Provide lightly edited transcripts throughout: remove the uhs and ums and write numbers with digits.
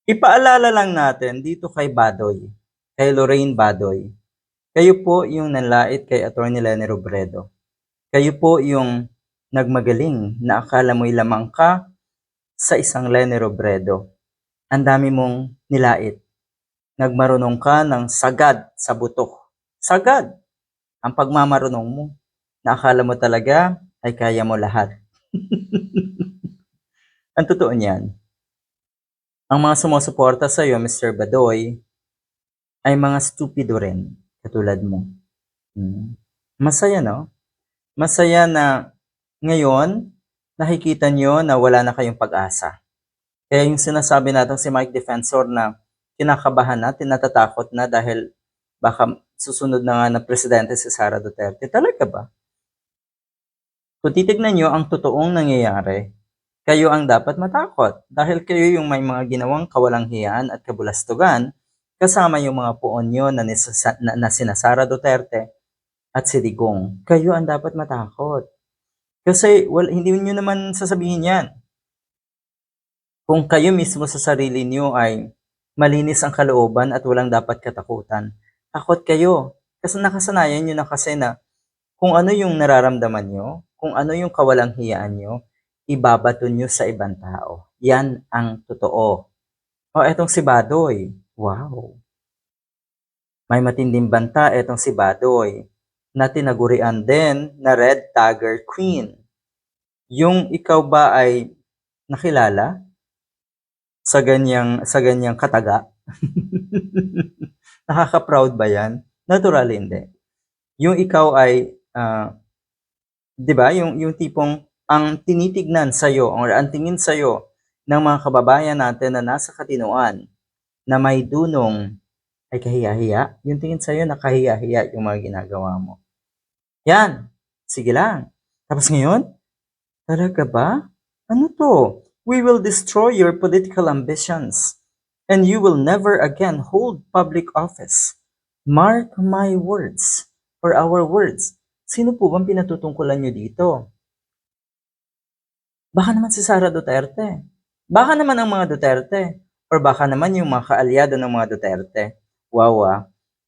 Ipaalala lang natin dito kay Badoy, kay Lorraine Badoy, kayo po yung nanlait kay Attorney Leni Robredo. Kayo po yung nagmagaling na akala mo'y lamang ka sa isang Leni Robredo. Ang dami mong nilait. Nagmarunong ka ng sagad sa buto. Sagad ang pagmamarunong mo na akala mo talaga ay kaya mo lahat. Ang totoo niyan, ang mga sumusuporta sa iyo, Mr. Badoy, ay mga stupido rin, katulad mo. Masaya, no? Masaya na ngayon, nakikita nyo na wala na kayong pag-asa. Kaya yung sinasabi natin si Mike Defensor na kinakabahan na, tinatatakot na dahil baka susunod na nga na presidente si Sara Duterte. Talaga ba? Kung titignan nyo ang totoong nangyayari, kayo ang dapat matakot dahil kayo yung may mga ginawang kawalanghiyaan at kabulastugan kasama yung mga puon nyo na sina Sara Duterte at si Digong. Kayo ang dapat matakot. Kasi hindi nyo naman sasabihin yan. Kung kayo mismo sa sarili nyo ay malinis ang kalooban at walang dapat katakutan, takot kayo. Kasi nakasanayan nyo na kasi na kung ano yung nararamdaman nyo, kung ano yung kawalanghiyaan nyo, ibabato nyo sa ibang tao. Yan ang totoo. O etong si Badoy. Wow. May matinding banta etong si Badoy na tinagurian din na Red Tiger Queen. Yung ikaw ba ay nakilala sa ganyang kataga? Nakaka-proud ba yan? Natural hindi. Yung ikaw ay, 'di ba, yung tipong ang tinitignan sa'yo or ang tingin sa'yo ng mga kababayan natin na nasa katinoan na may dunong ay kahiya-hiya, yung tingin sa'yo na kahiya-hiya yung mga ginagawa mo. Yan, sige lang. Tapos ngayon, talaga ba? Ano to? We will destroy your political ambitions and you will never again hold public office. Mark my words or our words. Sino po bang pinatutungkulan nyo dito? Baka naman si Sara Duterte. Baka naman ang mga Duterte. Or baka naman yung mga kaalyado ng mga Duterte. Wow ah.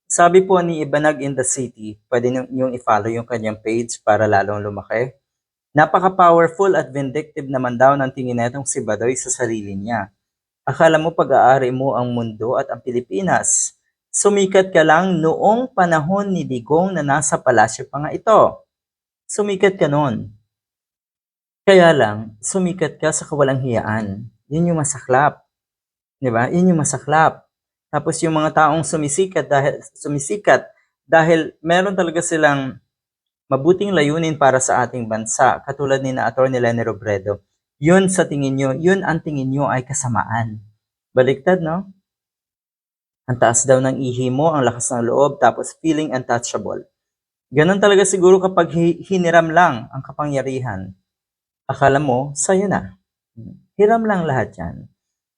Sabi po ni Ibanag in the City, pwede yung i-follow yung kanyang page para lalong lumaki. Napaka-powerful at vindictive naman daw ng tingin netong si Badoy sa sarili niya. Akala mo pag-aari mo ang mundo at ang Pilipinas. Sumikat ka lang noong panahon ni Digong na nasa palasyo pa nga ito. Sumikat ka noon. Kaya lang, sumikat ka sa kawalanghiyaan. Yun yung masaklap. Di ba? Yun yung masaklap. Tapos yung mga taong sumisikat dahil meron talaga silang mabuting layunin para sa ating bansa, katulad ni na Atty. Leni Robredo, yun sa tingin nyo, yun ang tingin nyo ay kasamaan. Baliktad, no? Ang taas daw ng ihi mo, ang lakas ng loob, tapos feeling untouchable. Ganon talaga siguro kapag hiniram lang ang kapangyarihan. Akala mo, sa'yo na. Hiram lang lahat yan.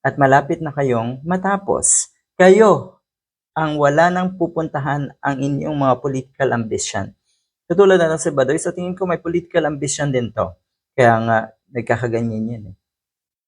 At malapit na kayong matapos. Kayo ang wala nang pupuntahan ang inyong mga political ambition. Katulad na lang si Badoy, sa tingin ko may political ambition din to. Kaya nga, nagkakaganyan yan eh.